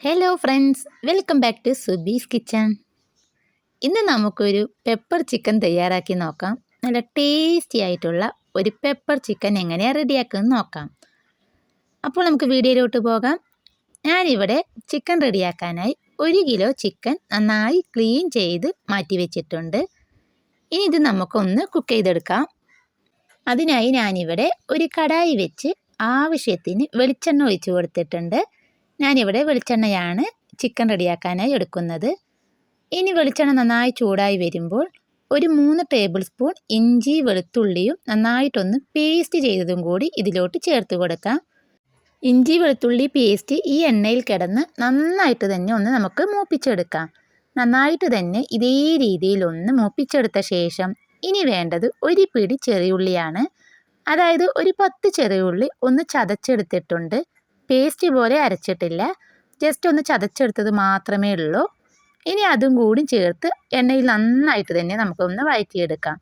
Hello friends, welcome back to Subi's kitchen. ഇന്ന് നമുക്കൊരു pepper chicken തയ്യാറാക്കി നോക്കാം. നല്ല ടേസ്റ്റി ആയിട്ടുള്ള ഒരു പെപ്പർ ചിക്കൻ എങ്ങനെയാണ് റെഡിയാക്കുന്നത് നോക്കാം. അപ്പോൾ നമുക്ക് വീഡിയോയിലോട്ട് പോകാം. ഞാനിവിടെ ചിക്കൻ റെഡിയാക്കാനായി 1 കിലോ ചിക്കൻ നന്നായി ക്ലീൻ ചെയ്ത് മാറ്റി വെച്ചിട്ടുണ്ട്. ഇനി ഇത് നമുക്കൊന്ന് കുക്ക് ചെയ്തെടുക്കാം. അതിനായി ഞാനിവിടെ ഒരു കടായി വെച്ച് ആവശ്യത്തിന് വെളിച്ചെണ്ണ ഒഴിച്ച് കൊടുത്തിട്ടുണ്ട്. ഞാനിവിടെ വെളിച്ചെണ്ണയാണ് ചിക്കൻ റെഡിയാക്കാനായി എടുക്കുന്നത്. ഇനി വെളിച്ചെണ്ണ നന്നായി ചൂടായി വരുമ്പോൾ ഒരു 3 ടേബിൾ സ്പൂൺ ഇഞ്ചി വെളുത്തുള്ളിയും നന്നായിട്ടൊന്ന് പേസ്റ്റ് ചെയ്തതും കൂടി ഇതിലോട്ട് ചേർത്ത് കൊടുക്കാം. ഇഞ്ചി വെളുത്തുള്ളി പേസ്റ്റ് ഈ എണ്ണയിൽ കിടന്ന് നന്നായിട്ട് തന്നെ ഒന്ന് നമുക്ക് മൂപ്പിച്ചെടുക്കാം. നന്നായിട്ട് തന്നെ ഇതേ രീതിയിൽ ഒന്ന് മൂപ്പിച്ചെടുത്ത ശേഷം ഇനി വേണ്ടത് ഒരു പിടി ചെറിയുള്ളിയാണ്. അതായത് ഒരു 10 ചെറിയുള്ളി ഒന്ന് ചതച്ചെടുത്തിട്ടുണ്ട്. പേസ്റ്റ് പോലെ അരച്ചിട്ടില്ല, ജസ്റ്റ് ഒന്ന് ചതച്ചെടുത്തത് മാത്രമേ ഉള്ളൂ. ഇനി അതും കൂടി ചേർത്ത് എണ്ണയിൽ നന്നായിട്ട് തന്നെ നമുക്കൊന്ന് വഴറ്റിയെടുക്കാം.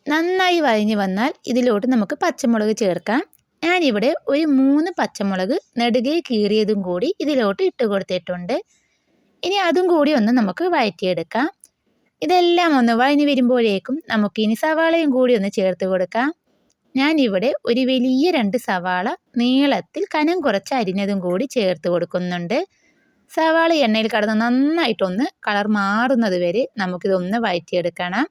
നന്നായി വഴഞ്ഞ് വന്നാൽ ഇതിലോട്ട് നമുക്ക് പച്ചമുളക് ചേർക്കാം. ഞാനിവിടെ ഒരു 3 പച്ചമുളക് നെടുകെ കീറിയതും കൂടി ഇതിലോട്ട് ഇട്ട് കൊടുത്തിട്ടുണ്ട്. ഇനി അതും കൂടി ഒന്ന് നമുക്ക് വഴറ്റിയെടുക്കാം. ഇതെല്ലാം ഒന്ന് വഴഞ്ഞ് വരുമ്പോഴേക്കും നമുക്കിനി സവാളയും കൂടി ഒന്ന് ചേർത്ത് കൊടുക്കാം. ഞാനിവിടെ ഒരു വലിയ 2 സവാള നീളത്തിൽ കനം കുറച്ച് അരിഞ്ഞതും കൂടി ചേർത്ത് കൊടുക്കുന്നുണ്ട്. സവാള എണ്ണയിൽ കടന്ന് നന്നായിട്ടൊന്ന് കളർ മാറുന്നത് വരെ നമുക്കിതൊന്ന് വഴറ്റിയെടുക്കണം.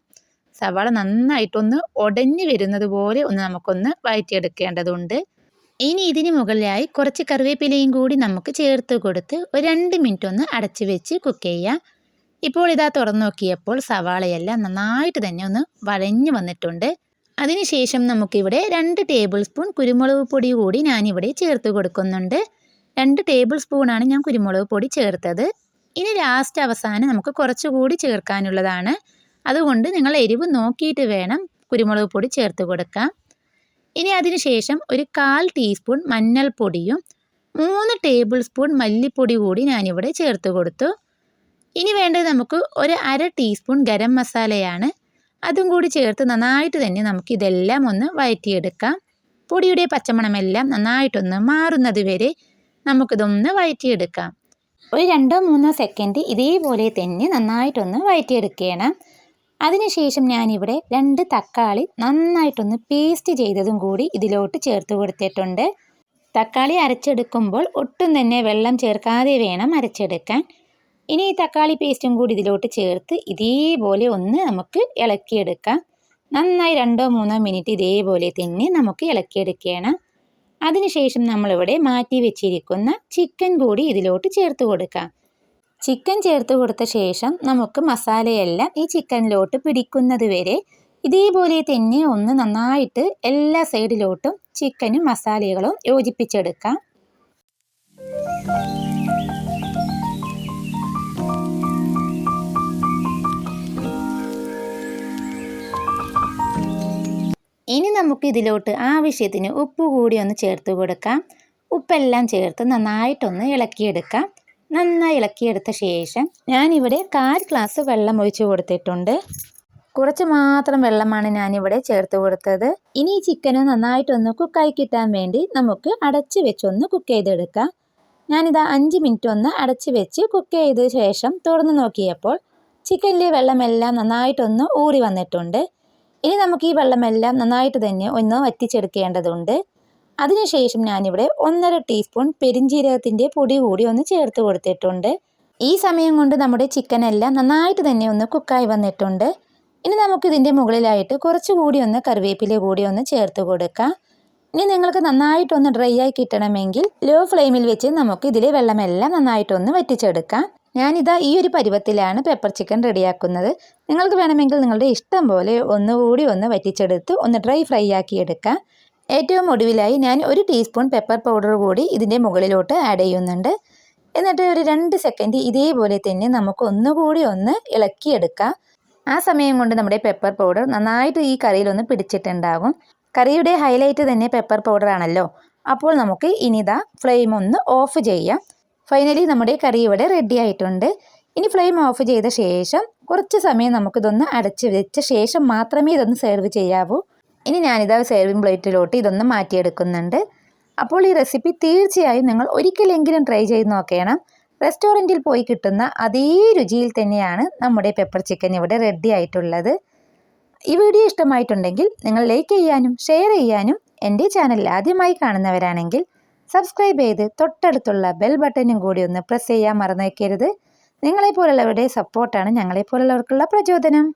സവാള നന്നായിട്ടൊന്ന് ഉടഞ്ഞു വരുന്നത് പോലെ ഒന്ന് നമുക്കൊന്ന് വഴറ്റിയെടുക്കേണ്ടതുണ്ട്. ഇനി ഇതിന് മുകളിലായി കുറച്ച് കറിവേപ്പിലയും കൂടി നമുക്ക് ചേർത്ത് കൊടുത്ത് ഒരു 2 മിനിറ്റ് ഒന്ന് അടച്ച് വെച്ച് കുക്ക് ചെയ്യാം. ഇപ്പോൾ ഇതാ തുറന്നു നോക്കിയപ്പോൾ സവാളയെല്ലാം നന്നായിട്ട് തന്നെ ഒന്ന് വഴഞ്ഞു വന്നിട്ടുണ്ട്. അതിനുശേഷം നമുക്കിവിടെ 2 ടേബിൾ സ്പൂൺ കുരുമുളക് പൊടി കൂടി ഞാനിവിടെ ചേർത്ത് കൊടുക്കുന്നുണ്ട്. 2 ടേബിൾ സ്പൂണാണ് ഞാൻ കുരുമുളക് പൊടി ചേർത്തത്. ഇനി ലാസ്റ്റ് അവസാനം നമുക്ക് കുറച്ചുകൂടി ചേർക്കാനുള്ളതാണ്. അതുകൊണ്ട് നിങ്ങൾ എരിവ് നോക്കിയിട്ട് വേണം കുരുമുളക് പൊടി ചേർത്ത് കൊടുക്കാം. ഇനി അതിനുശേഷം ഒരു 1/4 ടീസ്പൂൺ മഞ്ഞൾപ്പൊടിയും 3 ടേബിൾ സ്പൂൺ മല്ലിപ്പൊടി കൂടി ഞാനിവിടെ ചേർത്ത് കൊടുത്തു. ഇനി വേണ്ടത് നമുക്ക് ഒരു 1/2 ടീസ്പൂൺ ഗരം മസാലയാണ്. അതും കൂടി ചേർത്ത് നന്നായിട്ട് തന്നെ നമുക്കിതെല്ലാം ഒന്ന് വഴറ്റിയെടുക്കാം. പൊടിയുടെ പച്ചമണമെല്ലാം നന്നായിട്ടൊന്ന് മാറുന്നത് വരെ നമുക്കിതൊന്ന് വഴറ്റിയെടുക്കാം. ഒരു 2-3 സെക്കൻഡ് ഇതേപോലെ തന്നെ നന്നായിട്ടൊന്ന് വഴറ്റിയെടുക്കണം. അതിനുശേഷം ഞാനിവിടെ 2 തക്കാളി നന്നായിട്ടൊന്ന് പേസ്റ്റ് ചെയ്തതും കൂടി ഇതിലോട്ട് ചേർത്ത് കൊടുത്തിട്ടുണ്ട്. തക്കാളി അരച്ചെടുക്കുമ്പോൾ ഒട്ടും തന്നെ വെള്ളം ചേർക്കാതെ വേണം അരച്ചെടുക്കാൻ. ഇനി ഈ തക്കാളി പേസ്റ്റും കൂടി ഇതിലോട്ട് ചേർത്ത് ഇതേപോലെ ഒന്ന് നമുക്ക് ഇളക്കിയെടുക്കാം. നന്നായി 2-3 മിനിറ്റ് ഇതേപോലെ തന്നെ നമുക്ക് ഇളക്കിയെടുക്കണം. അതിനുശേഷം നമ്മളിവിടെ മാറ്റി വെച്ചിരിക്കുന്ന ചിക്കൻ കൂടി ഇതിലോട്ട് ചേർത്ത് കൊടുക്കാം. ചിക്കൻ ചേർത്ത് കൊടുത്ത ശേഷം നമുക്ക് മസാലയെല്ലാം ഈ ചിക്കനിലോട്ട് പിടിക്കുന്നത് വരെ ഇതേപോലെ തന്നെ ഒന്ന് നന്നായിട്ട് എല്ലാ സൈഡിലോട്ടും ചിക്കനും മസാലകളും യോജിപ്പിച്ചെടുക്കാം. ഇനി നമുക്ക് ഇതിലോട്ട് ആവശ്യത്തിന് ഉപ്പ് കൂടി ഒന്ന് ചേർത്ത് കൊടുക്കാം. ഉപ്പെല്ലാം ചേർത്ത് നന്നായിട്ടൊന്ന് ഇളക്കിയെടുക്കാം. നന്നായി ഇളക്കിയെടുത്ത ശേഷം ഞാനിവിടെ 1/4 ഗ്ലാസ് വെള്ളം ഒഴിച്ച് കൊടുത്തിട്ടുണ്ട്. കുറച്ച് മാത്രം വെള്ളമാണ് ഞാനിവിടെ ചേർത്ത് കൊടുത്തത്. ഇനി ഈ ചിക്കന് നന്നായിട്ടൊന്ന് കുക്കായി കിട്ടാൻ വേണ്ടി നമുക്ക് അടച്ച് വെച്ചൊന്ന് കുക്ക് ചെയ്തെടുക്കാം. ഞാനിതാ 5 മിനിറ്റ് ഒന്ന് അടച്ച് വെച്ച് കുക്ക് ചെയ്ത ശേഷം തുറന്ന് നോക്കിയപ്പോൾ ചിക്കനിലെ വെള്ളമെല്ലാം നന്നായിട്ടൊന്ന് ഊറി വന്നിട്ടുണ്ട്. ഇനി നമുക്ക് ഈ വെള്ളമെല്ലാം നന്നായിട്ട് തന്നെ ഒന്ന് വറ്റിച്ചെടുക്കേണ്ടതുണ്ട്. അതിനുശേഷം ഞാനിവിടെ 1/2 ടീസ്പൂൺ പെരിഞ്ജീരകത്തിൻ്റെ പൊടി കൂടി ഒന്ന് ചേർത്ത് കൊടുത്തിട്ടുണ്ട്. ഈ സമയം കൊണ്ട് നമ്മുടെ ചിക്കനെല്ലാം നന്നായിട്ട് തന്നെ ഒന്ന് കുക്കായി വന്നിട്ടുണ്ട്. ഇനി നമുക്കിതിൻ്റെ മുകളിലായിട്ട് കുറച്ചുകൂടി ഒന്ന് കറിവേപ്പില കൂടി ഒന്ന് ചേർത്ത് കൊടുക്കാം. ഇനി നിങ്ങൾക്ക് നന്നായിട്ടൊന്ന് ഡ്രൈ ആയി കിട്ടണമെങ്കിൽ ലോ ഫ്ലെയിമിൽ വെച്ച് നമുക്ക് ഇതിലെ വെള്ളമെല്ലാം നന്നായിട്ടൊന്ന് വറ്റിച്ചെടുക്കാം. ഞാനിതാ ഈ ഒരു പരുവത്തിലാണ് പെപ്പർ ചിക്കൻ റെഡിയാക്കുന്നത്. നിങ്ങൾക്ക് വേണമെങ്കിൽ നിങ്ങളുടെ ഇഷ്ടം പോലെ ഒന്നുകൂടി ഒന്ന് വറ്റിച്ചെടുത്ത് ഒന്ന് ഡ്രൈ ഫ്രൈ ആക്കി എടുക്കാം. ഏറ്റവും ഒടുവിലായി ഞാൻ 1 ടീസ്പൂൺ പെപ്പർ പൗഡർ കൂടി ഇതിൻ്റെ മുകളിലോട്ട് ആഡ് ചെയ്യുന്നുണ്ട്. എന്നിട്ട് ഒരു 2 സെക്കൻഡ് ഇതേപോലെ തന്നെ നമുക്ക് ഒന്നുകൂടി ഒന്ന് ഇളക്കിയെടുക്കാം. ആ സമയം കൊണ്ട് നമ്മുടെ പെപ്പർ പൗഡർ നന്നായിട്ട് ഈ കറിയിലൊന്ന് പിടിച്ചിട്ടുണ്ടാകും. കറിയുടെ ഹൈലൈറ്റ് തന്നെ പെപ്പർ പൗഡർ ആണല്ലോ. അപ്പോൾ നമുക്ക് ഇനിതാ ഫ്ലെയിം ഒന്ന് ഓഫ് ചെയ്യാം. ഫൈനലി നമ്മുടെ കറി ഇവിടെ റെഡി ആയിട്ടുണ്ട്. ഇനി ഫ്ലെയിം ഓഫ് ചെയ്ത ശേഷം കുറച്ച് സമയം നമുക്കിതൊന്ന് അടച്ച് വെച്ച ശേഷം മാത്രമേ ഇതൊന്ന് സെർവ് ചെയ്യാവൂ. ഇനി ഞാനിതാ സെർവിങ് പ്ലേറ്റിലോട്ട് ഇതൊന്ന് മാറ്റിയെടുക്കുന്നുണ്ട്. അപ്പോൾ ഈ റെസിപ്പി തീർച്ചയായും നിങ്ങൾ ഒരിക്കലെങ്കിലും ട്രൈ ചെയ്ത് നോക്കണം. റെസ്റ്റോറൻറ്റിൽ പോയി കിട്ടുന്ന അതേ രുചിയിൽ തന്നെയാണ് നമ്മുടെ പെപ്പർ ചിക്കൻ ഇവിടെ റെഡി ആയിട്ടുള്ളത്. ഈ വീഡിയോ ഇഷ്ടമായിട്ടുണ്ടെങ്കിൽ നിങ്ങൾ ലൈക്ക് ചെയ്യാനും ഷെയർ ചെയ്യാനും, എൻ്റെ ചാനൽ ആദ്യമായി കാണുന്നവരാണെങ്കിൽ സബ്സ്ക്രൈബ് ചെയ്ത് തൊട്ടടുത്തുള്ള ബെൽ ബട്ടനും കൂടി ഒന്ന് പ്രസ് ചെയ്യാൻ മറന്നു വയ്ക്കരുത്. നിങ്ങളെപ്പോലുള്ളവരുടെ സപ്പോർട്ടാണ് ഞങ്ങളെപ്പോലുള്ളവർക്കുള്ള പ്രചോദനം.